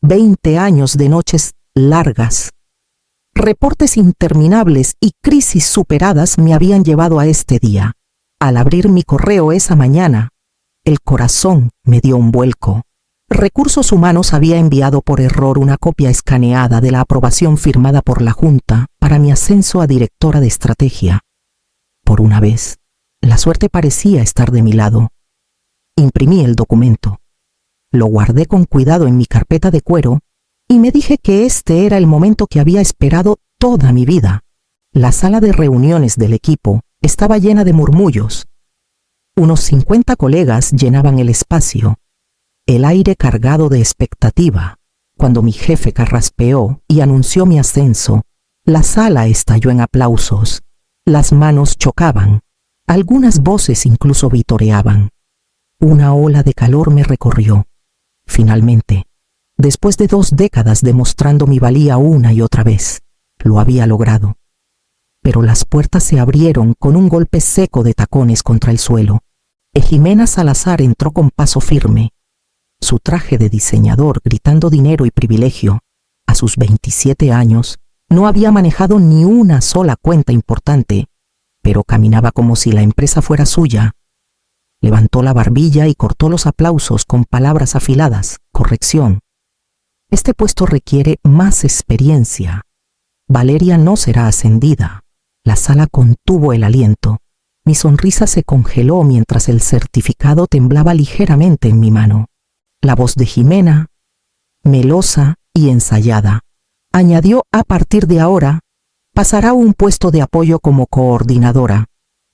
20 años de noches largas. Reportes interminables y crisis superadas me habían llevado a este día. Al abrir mi correo esa mañana, el corazón me dio un vuelco. Recursos Humanos había enviado por error una copia escaneada de la aprobación firmada por la Junta para mi ascenso a directora de estrategia. Por una vez, la suerte parecía estar de mi lado. Imprimí el documento. Lo guardé con cuidado en mi carpeta de cuero y me dije que este era el momento que había esperado toda mi vida. La sala de reuniones del equipo estaba llena de murmullos. Unos 50 colegas llenaban el espacio, el aire cargado de expectativa. Cuando mi jefe carraspeó y anunció mi ascenso, la sala estalló en aplausos. Las manos chocaban. Algunas voces incluso vitoreaban. Una ola de calor me recorrió. Finalmente, después de 2 décadas demostrando mi valía una y otra vez, lo había logrado. Pero las puertas se abrieron con un golpe seco de tacones contra el suelo. Jimena Salazar entró con paso firme. Su traje de diseñador gritando dinero y privilegio. A sus 27 años, no había manejado ni una sola cuenta importante, pero caminaba como si la empresa fuera suya. Levantó la barbilla y cortó los aplausos con palabras afiladas. Corrección. Este puesto requiere más experiencia. Valeria no será ascendida. La sala contuvo el aliento. Mi sonrisa se congeló mientras el certificado temblaba ligeramente en mi mano. La voz de Jimena, melosa y ensayada, añadió: a partir de ahora, pasará a un puesto de apoyo como coordinadora.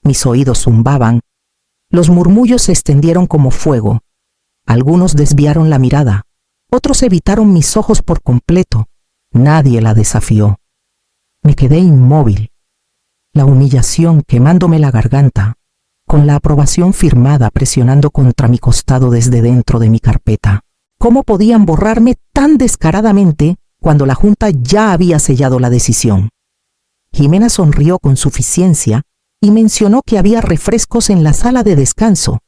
Mis oídos zumbaban. Los murmullos se extendieron como fuego. Algunos desviaron la mirada. Otros evitaron mis ojos por completo. Nadie la desafió. Me quedé inmóvil. La humillación quemándome la garganta, con la aprobación firmada presionando contra mi costado desde dentro de mi carpeta. ¿Cómo podían borrarme tan descaradamente cuando la Junta ya había sellado la decisión? Jimena sonrió con suficiencia y mencionó que había refrescos en la sala de descanso.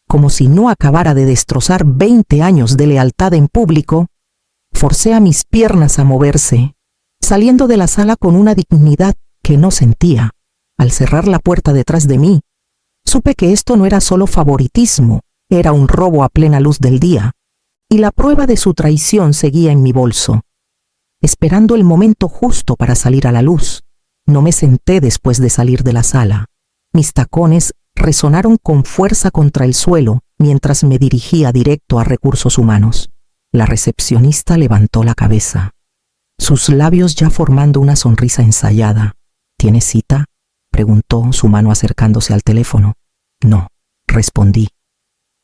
Como si no acabara de destrozar 20 años de lealtad en público, forcé a mis piernas a moverse, saliendo de la sala con una dignidad que no sentía. Al cerrar la puerta detrás de mí, supe que esto no era solo favoritismo, era un robo a plena luz del día, y la prueba de su traición seguía en mi bolso. Esperando el momento justo para salir a la luz, no me senté después de salir de la sala. Mis tacones resonaron con fuerza contra el suelo mientras me dirigía directo a Recursos Humanos. La recepcionista levantó la cabeza, sus labios ya formando una sonrisa ensayada. ¿Tienes cita?, preguntó, su mano acercándose al teléfono. No, respondí,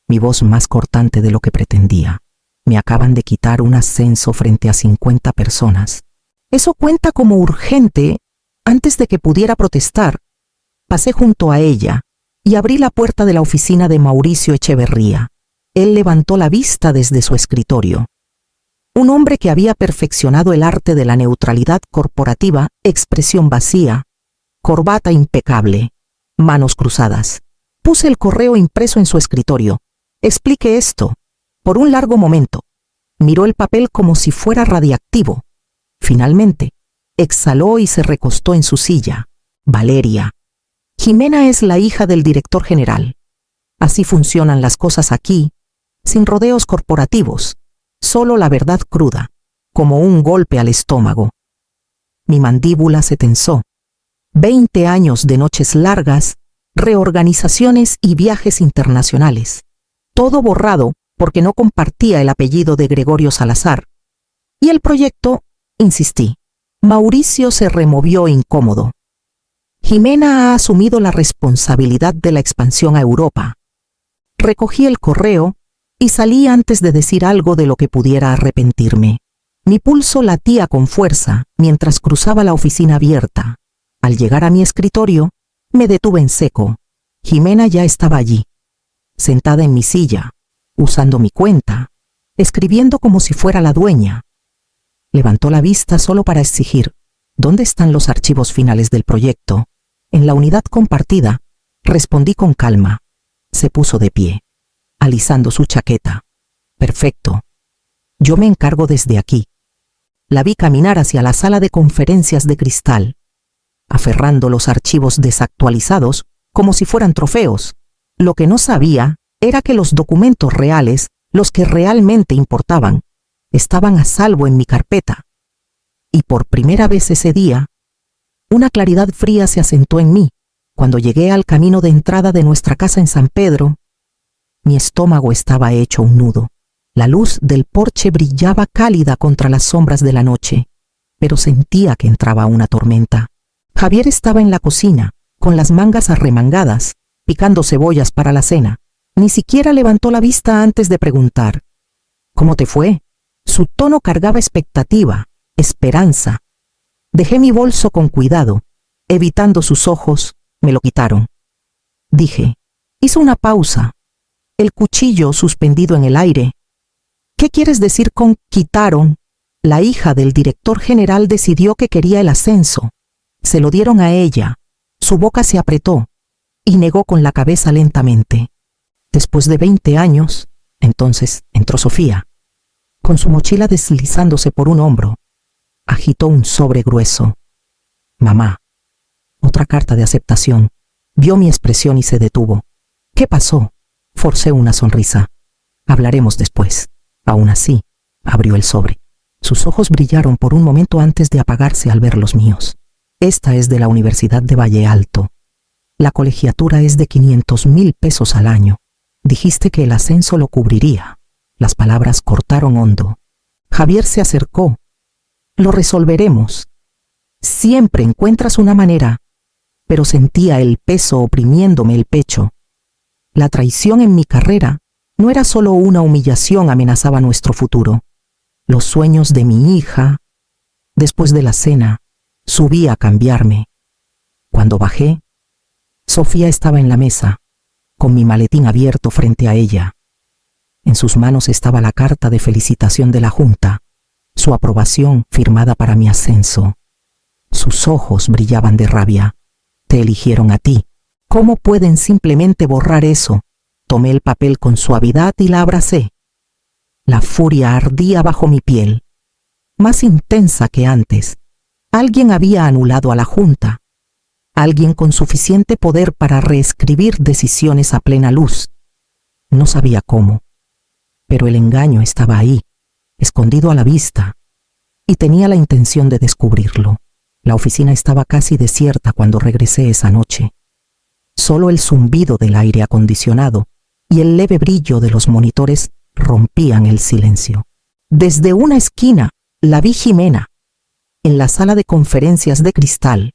mi voz más cortante de lo que pretendía. Me acaban de quitar un ascenso frente a 50 personas. Eso cuenta como urgente. Antes de que pudiera protestar, pasé junto a ella y abrí la puerta de la oficina de Mauricio Echeverría. Él levantó la vista desde su escritorio. Un hombre que había perfeccionado el arte de la neutralidad corporativa, expresión vacía, corbata impecable, manos cruzadas. Puse el correo impreso en su escritorio. Explique esto. Por un largo momento, miró el papel como si fuera radiactivo. Finalmente, exhaló y se recostó en su silla. Valeria. Jimena es la hija del director general. Así funcionan las cosas aquí, sin rodeos corporativos, solo la verdad cruda, como un golpe al estómago. Mi mandíbula se tensó. 20 años de noches largas, reorganizaciones y viajes internacionales. Todo borrado porque no compartía el apellido de Gregorio Salazar. Y el proyecto, insistí. Mauricio se removió incómodo. Jimena ha asumido la responsabilidad de la expansión a Europa. Recogí el correo y salí antes de decir algo de lo que pudiera arrepentirme. Mi pulso latía con fuerza mientras cruzaba la oficina abierta. Al llegar a mi escritorio, me detuve en seco. Jimena ya estaba allí, sentada en mi silla, usando mi cuenta, escribiendo como si fuera la dueña. Levantó la vista solo para exigir: ¿dónde están los archivos finales del proyecto? En la unidad compartida, respondí con calma. Se puso de pie, alisando su chaqueta. Perfecto. Yo me encargo desde aquí. La vi caminar hacia la sala de conferencias de cristal, aferrando los archivos desactualizados como si fueran trofeos. Lo que no sabía era que los documentos reales, los que realmente importaban, estaban a salvo en mi carpeta. Y por primera vez ese día, una claridad fría se asentó en mí. Cuando llegué al camino de entrada de nuestra casa en San Pedro, mi estómago estaba hecho un nudo. La luz del porche brillaba cálida contra las sombras de la noche, pero sentía que entraba una tormenta. Javier estaba en la cocina, con las mangas arremangadas, picando cebollas para la cena. Ni siquiera levantó la vista antes de preguntar: ¿cómo te fue? Su tono cargaba expectativa, esperanza. Dejé mi bolso con cuidado. Evitando sus ojos, me lo quitaron. Dije. Hizo una pausa, el cuchillo suspendido en el aire. ¿Qué quieres decir con quitaron? La hija del director general decidió que quería el ascenso. Se lo dieron a ella. Su boca se apretó y negó con la cabeza lentamente. Después de 20 años, entonces entró Sofía, con su mochila deslizándose por un hombro. Agitó un sobre grueso. Mamá. Otra carta de aceptación. Vio mi expresión y se detuvo. ¿Qué pasó? Forcé una sonrisa. Hablaremos después. Aún así, abrió el sobre. Sus ojos brillaron por un momento antes de apagarse al ver los míos. Esta es de la Universidad de Valle Alto. La colegiatura es de 500,000 pesos al año. Dijiste que el ascenso lo cubriría. Las palabras cortaron hondo. Javier se acercó. Lo resolveremos. Siempre encuentras una manera. Pero sentía el peso oprimiéndome el pecho. La traición en mi carrera no era solo una humillación, amenazaba nuestro futuro. Los sueños de mi hija. Después de la cena, subí a cambiarme. Cuando bajé, Sofía estaba en la mesa, con mi maletín abierto frente a ella. En sus manos estaba la carta de felicitación de la Junta, su aprobación firmada para mi ascenso. Sus ojos brillaban de rabia. Te eligieron a ti. ¿Cómo pueden simplemente borrar eso? Tomé el papel con suavidad y la abracé. La furia ardía bajo mi piel, más intensa que antes. Alguien había anulado a la Junta. Alguien con suficiente poder para reescribir decisiones a plena luz. No sabía cómo, pero el engaño estaba ahí, escondido a la vista, y tenía la intención de descubrirlo. La oficina estaba casi desierta cuando regresé esa noche. Solo el zumbido del aire acondicionado y el leve brillo de los monitores rompían el silencio. Desde una esquina la vi Jimena, en la sala de conferencias de cristal,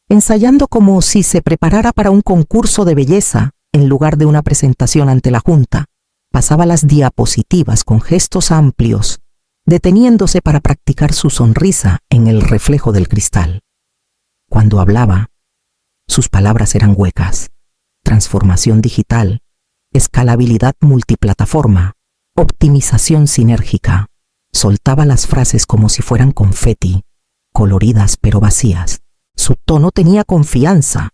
ensayando como si se preparara para un concurso de belleza en lugar de una presentación ante la Junta. Pasaba las diapositivas con gestos amplios, deteniéndose para practicar su sonrisa en el reflejo del cristal. Cuando hablaba, sus palabras eran huecas. Transformación digital, escalabilidad multiplataforma, optimización sinérgica. Soltaba las frases como si fueran confeti, coloridas pero vacías. Su tono tenía confianza,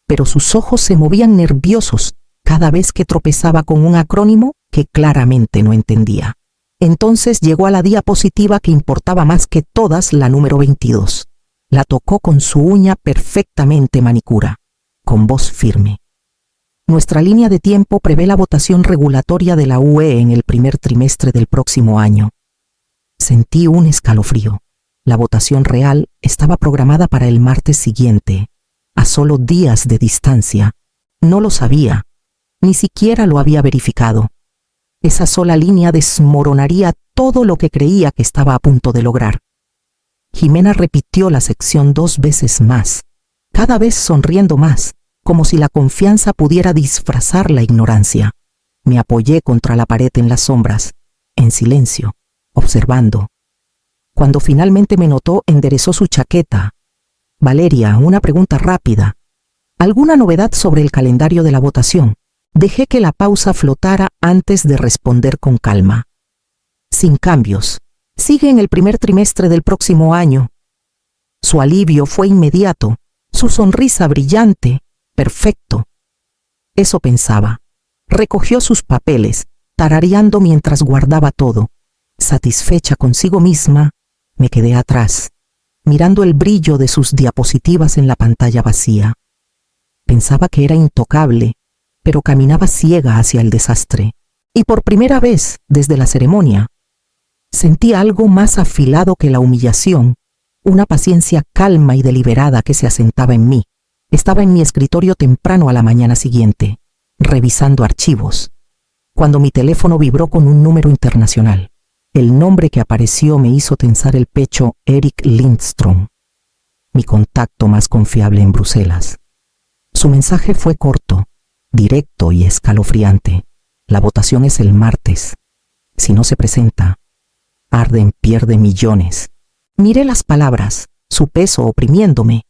pero sus ojos se movían nerviosos cada vez que tropezaba con un acrónimo que claramente no entendía. Entonces llegó a la diapositiva que importaba más que todas, la número 22. La tocó con su uña perfectamente manicura, con voz firme. Nuestra línea de tiempo prevé la votación regulatoria de la UE en el primer trimestre del próximo año. Sentí un escalofrío. La votación real estaba programada para el martes siguiente, a solo días de distancia. No lo sabía, ni siquiera lo había verificado. Esa sola línea desmoronaría todo lo que creía que estaba a punto de lograr. Jimena repitió la sección 2 veces más, cada vez sonriendo más, como si la confianza pudiera disfrazar la ignorancia. Me apoyé contra la pared en las sombras, en silencio, observando. Cuando finalmente me notó, enderezó su chaqueta. Valeria, una pregunta rápida. ¿Alguna novedad sobre el calendario de la votación? Dejé que la pausa flotara antes de responder con calma. Sin cambios. Sigue en el primer trimestre del próximo año. Su alivio fue inmediato, su sonrisa brillante, perfecto. Eso pensaba. Recogió sus papeles, tarareando mientras guardaba todo. Satisfecha consigo misma, me quedé atrás, mirando el brillo de sus diapositivas en la pantalla vacía. Pensaba que era intocable, pero caminaba ciega hacia el desastre. Y por primera vez, desde la ceremonia, sentí algo más afilado que la humillación, una paciencia calma y deliberada que se asentaba en mí. Estaba en mi escritorio temprano a la mañana siguiente, revisando archivos, cuando mi teléfono vibró con un número internacional. El nombre que apareció me hizo tensar el pecho: Erik Lindström, mi contacto más confiable en Bruselas. Su mensaje fue corto, directo y escalofriante. La votación es el martes. Si no se presenta, Arden pierde millones. Miré las palabras, su peso oprimiéndome.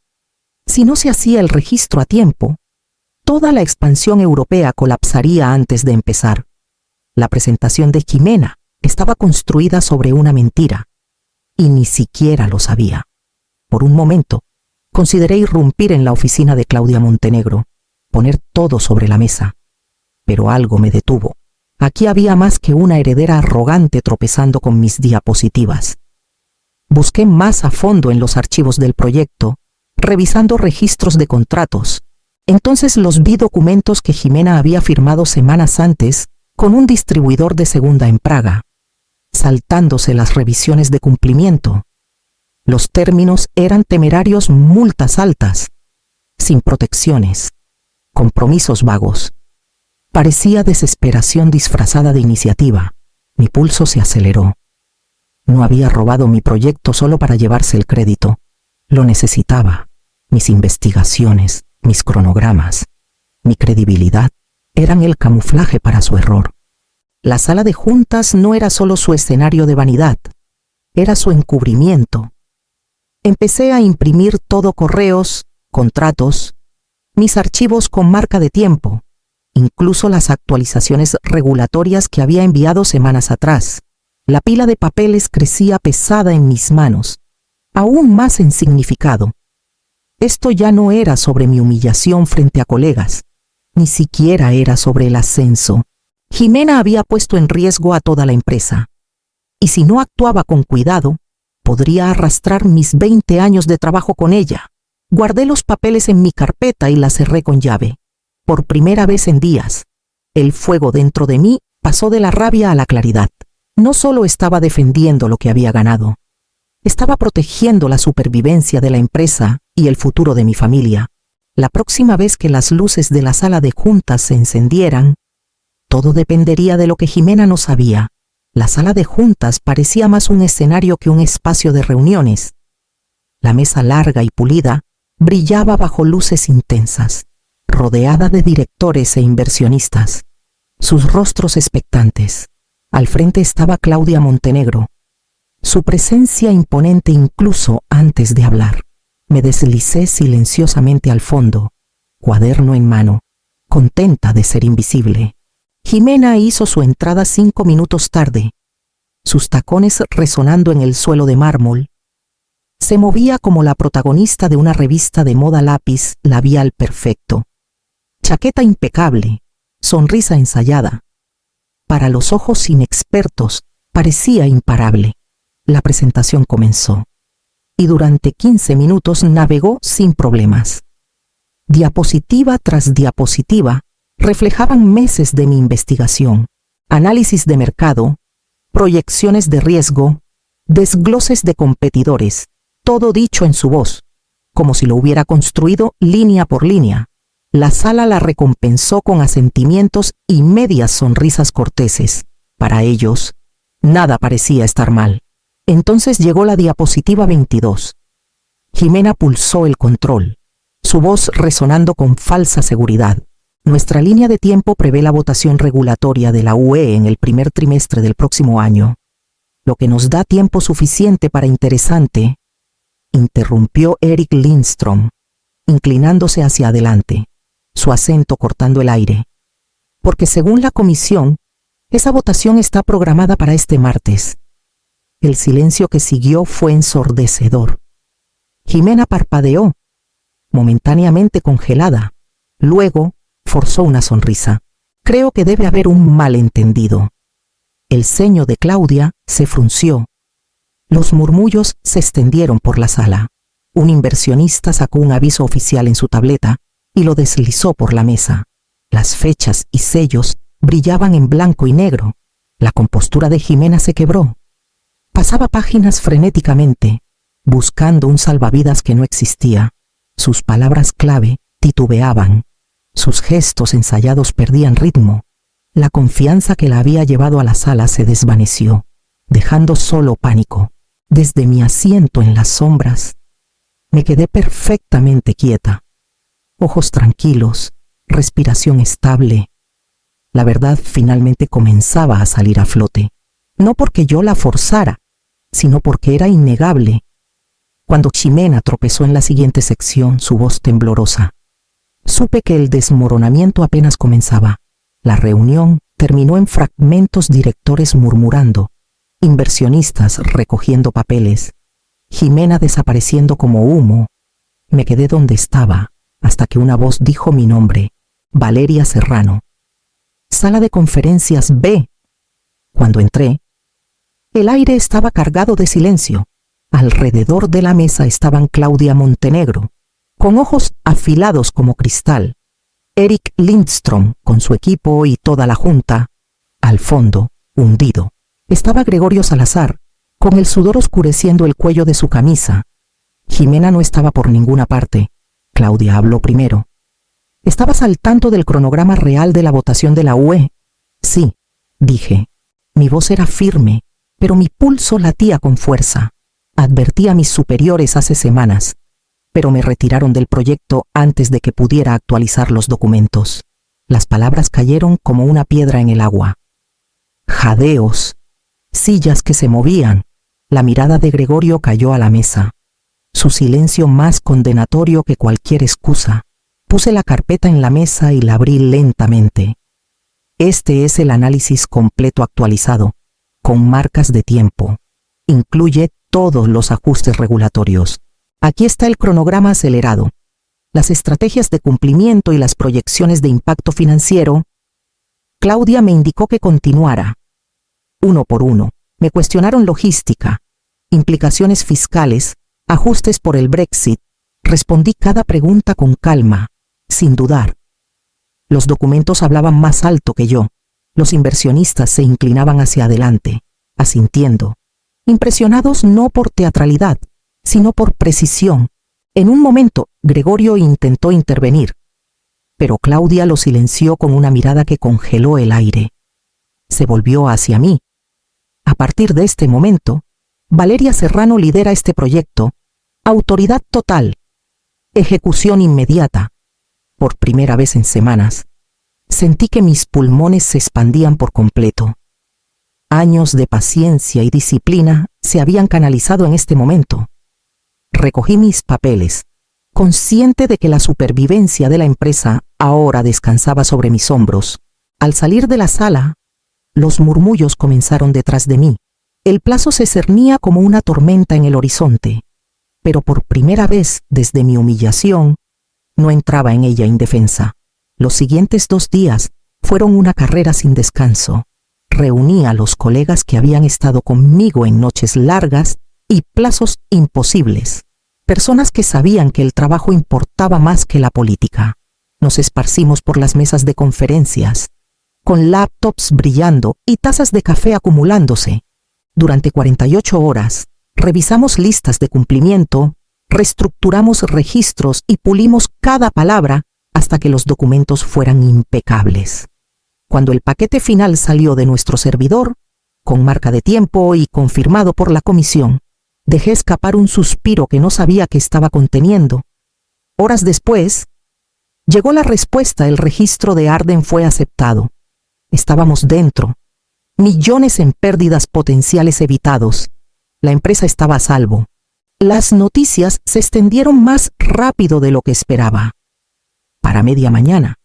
Si no se hacía el registro a tiempo, toda la expansión europea colapsaría antes de empezar. La presentación de Jimena estaba construida sobre una mentira, y ni siquiera lo sabía. Por un momento, consideré irrumpir en la oficina de Claudia Montenegro, poner todo sobre la mesa. Pero algo me detuvo. Aquí había más que una heredera arrogante tropezando con mis diapositivas. Busqué más a fondo en los archivos del proyecto, revisando registros de contratos. Entonces los vi documentos que Jimena había firmado semanas antes con un distribuidor de segunda en Praga, saltándose las revisiones de cumplimiento. Los términos eran temerarios: multas altas, sin protecciones, compromisos vagos. Parecía desesperación disfrazada de iniciativa. Mi pulso se aceleró. No había robado mi proyecto solo para llevarse el crédito. Lo necesitaba. Mis investigaciones, mis cronogramas, mi credibilidad eran el camuflaje para su error. La sala de juntas no era solo su escenario de vanidad, era su encubrimiento. Empecé a imprimir todo: correos, contratos, mis archivos con marca de tiempo, incluso las actualizaciones regulatorias que había enviado semanas atrás. La pila de papeles crecía pesada en mis manos, aún más en significado. Esto ya no era sobre mi humillación frente a colegas, ni siquiera era sobre el ascenso. Jimena había puesto en riesgo a toda la empresa, y si no actuaba con cuidado, podría arrastrar mis 20 años de trabajo con ella. Guardé los papeles en mi carpeta y la cerré con llave. Por primera vez en días, el fuego dentro de mí pasó de la rabia a la claridad. No solo estaba defendiendo lo que había ganado, estaba protegiendo la supervivencia de la empresa y el futuro de mi familia. La próxima vez que las luces de la sala de juntas se encendieran, todo dependería de lo que Jimena no sabía. La sala de juntas parecía más un escenario que un espacio de reuniones. La mesa larga y pulida brillaba bajo luces intensas, rodeada de directores e inversionistas, sus rostros expectantes. Al frente estaba Claudia Montenegro, su presencia imponente incluso antes de hablar. Me deslicé silenciosamente al fondo, cuaderno en mano, contenta de ser invisible. Jimena hizo su entrada 5 minutos tarde. Sus tacones resonando en el suelo de mármol. Se movía como la protagonista de una revista de moda lápiz labial perfecto. Chaqueta impecable, sonrisa ensayada. Para los ojos inexpertos, parecía imparable. La presentación comenzó, y durante 15 minutos navegó sin problemas. Diapositiva tras diapositiva reflejaban meses de mi investigación, análisis de mercado, proyecciones de riesgo, desgloses de competidores, todo dicho en su voz, como si lo hubiera construido línea por línea. La sala la recompensó con asentimientos y medias sonrisas corteses. Para ellos, nada parecía estar mal. Entonces llegó la diapositiva 22. Jimena pulsó el control, su voz resonando con falsa seguridad. Nuestra línea de tiempo prevé la votación regulatoria de la UE en el primer trimestre del próximo año, lo que nos da tiempo suficiente para interesante, interrumpió Erik Lindström, inclinándose hacia adelante, su acento cortando el aire. Porque según la comisión, esa votación está programada para este martes. El silencio que siguió fue ensordecedor. Jimena parpadeó, momentáneamente congelada. Luego forzó una sonrisa. Creo que debe haber un malentendido. El ceño de Claudia se frunció. Los murmullos se extendieron por la sala. Un inversionista sacó un aviso oficial en su tableta y lo deslizó por la mesa. Las fechas y sellos brillaban en blanco y negro. La compostura de Jimena se quebró. Pasaba páginas frenéticamente, buscando un salvavidas que no existía. Sus palabras clave titubeaban. Sus gestos ensayados perdían ritmo. La confianza que la había llevado a la sala se desvaneció, dejando solo pánico. Desde mi asiento en las sombras, me quedé perfectamente quieta. Ojos tranquilos, respiración estable. La verdad finalmente comenzaba a salir a flote. No porque yo la forzara, sino porque era innegable. Cuando Ximena tropezó en la siguiente sección, su voz temblorosa, supe que el desmoronamiento apenas comenzaba. La reunión terminó en fragmentos, directores murmurando, inversionistas recogiendo papeles, Ximena desapareciendo como humo. Me quedé donde estaba hasta que una voz dijo mi nombre, Valeria Serrano. Sala de conferencias B. Cuando entré, el aire estaba cargado de silencio. Alrededor de la mesa estaban Claudia Montenegro, con ojos afilados como cristal, Eric Lindström con su equipo y toda la junta. Al fondo, hundido, estaba Gregorio Salazar, con el sudor oscureciendo el cuello de su camisa. Ximena no estaba por ninguna parte. Claudia habló primero. ¿Estabas al tanto del cronograma real de la votación de la UE? Sí, dije. Mi voz era firme, pero mi pulso latía con fuerza. Advertí a mis superiores hace semanas, pero me retiraron del proyecto antes de que pudiera actualizar los documentos. Las palabras cayeron como una piedra en el agua. Jadeos, sillas que se movían. La mirada de Gregorio cayó a la mesa. Su silencio más condenatorio que cualquier excusa. Puse la carpeta en la mesa y la abrí lentamente. Este es el análisis completo actualizado, con marcas de tiempo. Incluye todos los ajustes regulatorios. Aquí está el cronograma acelerado, las estrategias de cumplimiento y las proyecciones de impacto financiero. Claudia me indicó que continuara. Uno por uno, me cuestionaron logística, implicaciones fiscales, ajustes por el Brexit. Respondí cada pregunta con calma, sin dudar. Los documentos hablaban más alto que yo. Los inversionistas se inclinaban hacia adelante, asintiendo, impresionados no por teatralidad, sino por precisión. En un momento, Gregorio intentó intervenir, pero Claudia lo silenció con una mirada que congeló el aire. Se volvió hacia mí. A partir de este momento, Valeria Serrano lidera este proyecto. Autoridad total. Ejecución inmediata. Por primera vez en semanas, sentí que mis pulmones se expandían por completo. Años de paciencia y disciplina se habían canalizado en este momento. Recogí mis papeles, consciente de que la supervivencia de la empresa ahora descansaba sobre mis hombros. Al salir de la sala, los murmullos comenzaron detrás de mí. El plazo se cernía como una tormenta en el horizonte, pero por primera vez desde mi humillación, no entraba en ella indefensa. Los siguientes 2 días fueron una carrera sin descanso. Reuní a los colegas que habían estado conmigo en noches largas y plazos imposibles. Personas que sabían que el trabajo importaba más que la política. Nos esparcimos por las mesas de conferencias, con laptops brillando y tazas de café acumulándose. Durante 48 horas, revisamos listas de cumplimiento, reestructuramos registros y pulimos cada palabra hasta que los documentos fueran impecables. Cuando el paquete final salió de nuestro servidor, con marca de tiempo y confirmado por la comisión, dejé escapar un suspiro que no sabía que estaba conteniendo. Horas después, llegó la respuesta. El registro de Arden fue aceptado. Estábamos dentro. Millones en pérdidas potenciales evitados. La empresa estaba a salvo. Las noticias se extendieron más rápido de lo que esperaba. Para media mañana,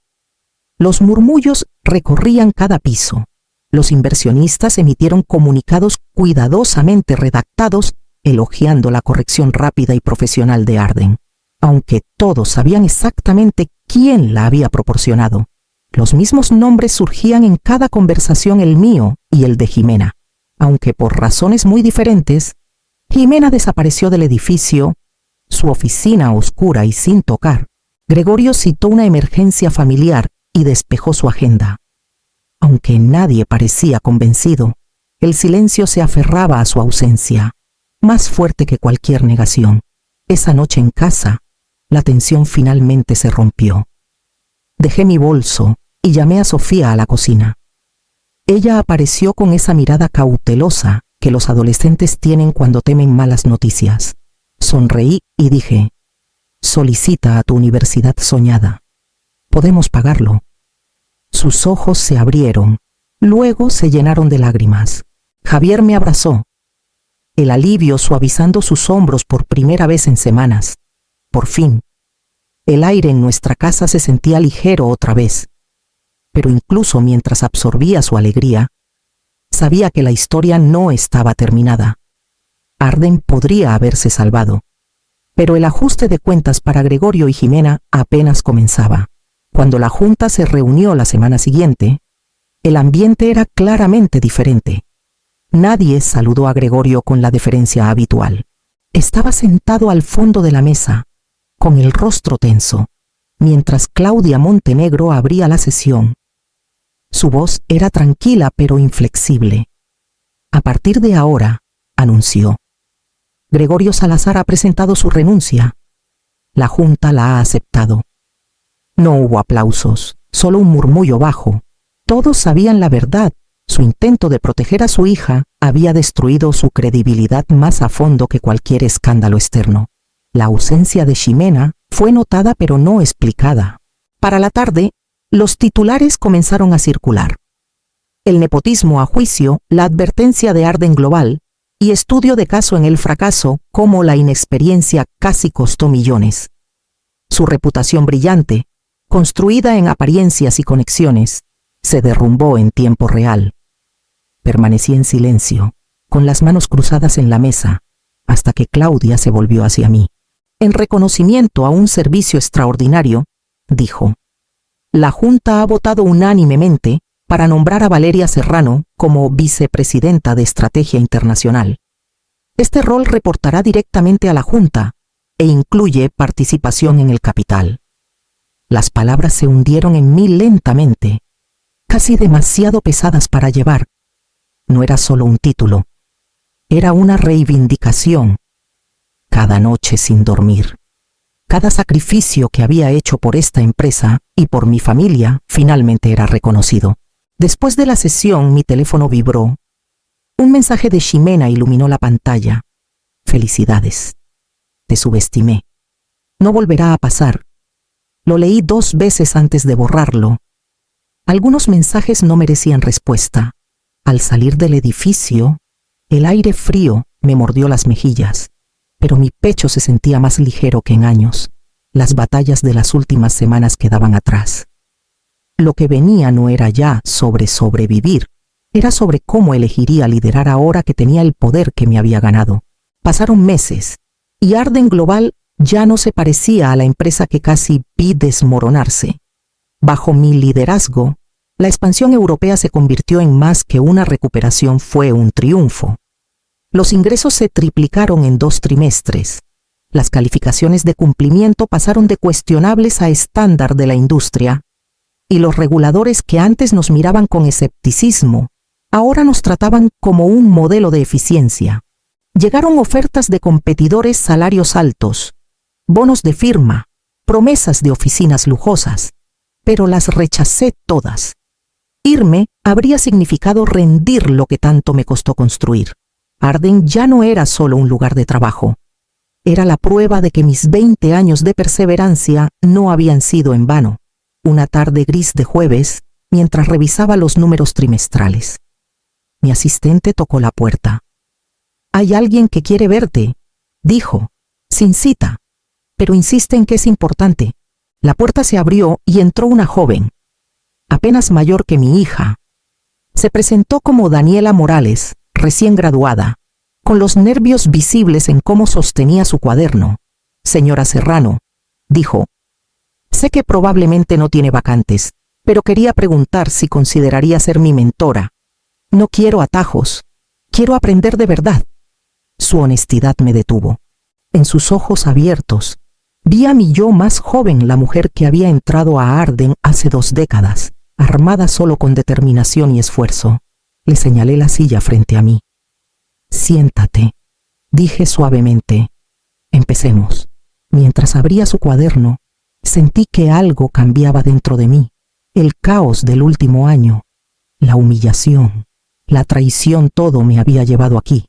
los murmullos recorrían cada piso. Los inversionistas emitieron comunicados cuidadosamente redactados elogiando la corrección rápida y profesional de Arden, aunque todos sabían exactamente quién la había proporcionado. Los mismos nombres surgían en cada conversación, el mío y el de Jimena. Aunque por razones muy diferentes, Jimena desapareció del edificio, su oficina oscura y sin tocar. Gregorio citó una emergencia familiar y despejó su agenda. Aunque nadie parecía convencido, el silencio se aferraba a su ausencia, más fuerte que cualquier negación. Esa noche en casa, la tensión finalmente se rompió. Dejé mi bolso y llamé a Sofía a la cocina. Ella apareció con esa mirada cautelosa que los adolescentes tienen cuando temen malas noticias. Sonreí y dije: solicita a tu universidad soñada. Podemos pagarlo. Sus ojos se abrieron, luego se llenaron de lágrimas. Javier me abrazó, el alivio suavizando sus hombros por primera vez en semanas. Por fin, el aire en nuestra casa se sentía ligero otra vez. Pero incluso mientras absorbía su alegría, sabía que la historia no estaba terminada. Arden podría haberse salvado, pero el ajuste de cuentas para Gregorio y Jimena apenas comenzaba. Cuando la junta se reunió la semana siguiente, el ambiente era claramente diferente. Nadie saludó a Gregorio con la deferencia habitual. Estaba sentado al fondo de la mesa, con el rostro tenso, mientras Claudia Montenegro abría la sesión. Su voz era tranquila pero inflexible. A partir de ahora, anunció, Gregorio Salazar ha presentado su renuncia. La junta la ha aceptado. No hubo aplausos, solo un murmullo bajo. Todos sabían la verdad. Su intento de proteger a su hija había destruido su credibilidad más a fondo que cualquier escándalo externo. La ausencia de Ximena fue notada pero no explicada. Para la tarde, los titulares comenzaron a circular. El nepotismo a juicio, la advertencia de Arden Global y estudio de caso en el fracaso, como la inexperiencia casi costó millones. Su reputación brillante, construida en apariencias y conexiones, se derrumbó en tiempo real. Permanecí en silencio, con las manos cruzadas en la mesa, hasta que Claudia se volvió hacia mí. En reconocimiento a un servicio extraordinario, dijo: la Junta ha votado unánimemente para nombrar a Valeria Serrano como vicepresidenta de Estrategia Internacional. Este rol reportará directamente a la Junta e incluye participación en el capital. Las palabras se hundieron en mí lentamente, casi demasiado pesadas para llevar. No era solo un título, era una reivindicación. Cada noche sin dormir, cada sacrificio que había hecho por esta empresa y por mi familia finalmente era reconocido. Después de la sesión, mi teléfono vibró. Un mensaje de Ximena iluminó la pantalla. Felicidades. Te subestimé. No volverá a pasar. Lo leí 2 veces antes de borrarlo. Algunos mensajes no merecían respuesta. Al salir del edificio, el aire frío me mordió las mejillas, pero mi pecho se sentía más ligero que en años. Las batallas de las últimas semanas quedaban atrás. Lo que venía no era ya sobre sobrevivir, era sobre cómo elegiría liderar ahora que tenía el poder que me había ganado. Pasaron meses, y Arden Global ya no se parecía a la empresa que casi vi desmoronarse. Bajo mi liderazgo, la expansión europea se convirtió en más que una recuperación, fue un triunfo. Los ingresos se triplicaron en 2 trimestres. Las calificaciones de cumplimiento pasaron de cuestionables a estándar de la industria, y los reguladores que antes nos miraban con escepticismo, ahora nos trataban como un modelo de eficiencia. Llegaron ofertas de competidores, salarios altos, bonos de firma, promesas de oficinas lujosas, pero las rechacé todas. Irme habría significado rendir lo que tanto me costó construir. Arden ya no era solo un lugar de trabajo. Era la prueba de que mis 20 años de perseverancia no habían sido en vano. Una tarde gris de jueves, mientras revisaba los números trimestrales. Mi asistente tocó la puerta. «Hay alguien que quiere verte», dijo, sin cita, pero insiste en que es importante. La puerta se abrió y entró una joven, apenas mayor que mi hija. Se presentó como Daniela Morales, recién graduada, con los nervios visibles en cómo sostenía su cuaderno. «Señora Serrano», dijo, «sé que probablemente no tiene vacantes, pero quería preguntar si consideraría ser mi mentora. No quiero atajos, quiero aprender de verdad. Su honestidad me detuvo. En sus ojos abiertos, vi a mi yo más joven, la mujer que había entrado a Arden hace 2 décadas, armada solo con determinación y esfuerzo. Le señalé la silla frente a mí. Siéntate, dije suavemente. Empecemos. Mientras abría su cuaderno, sentí que algo cambiaba dentro de mí. El caos del último año, la humillación, la traición, todo me había llevado aquí,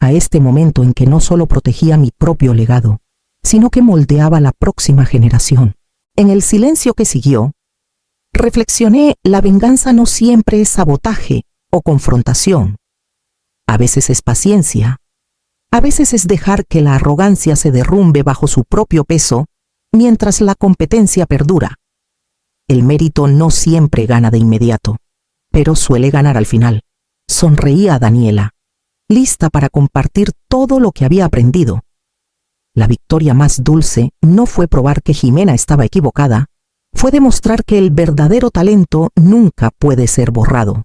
a este momento en que no solo protegía mi propio legado, sino que moldeaba la próxima generación. En el silencio que siguió, reflexioné, la venganza no siempre es sabotaje o confrontación. A veces es paciencia, a veces es dejar que la arrogancia se derrumbe bajo su propio peso mientras la competencia perdura. El mérito no siempre gana de inmediato, pero suele ganar al final. Sonreía a Daniela, lista para compartir todo lo que había aprendido. La victoria más dulce no fue probar que Jimena estaba equivocada, fue demostrar que el verdadero talento nunca puede ser borrado.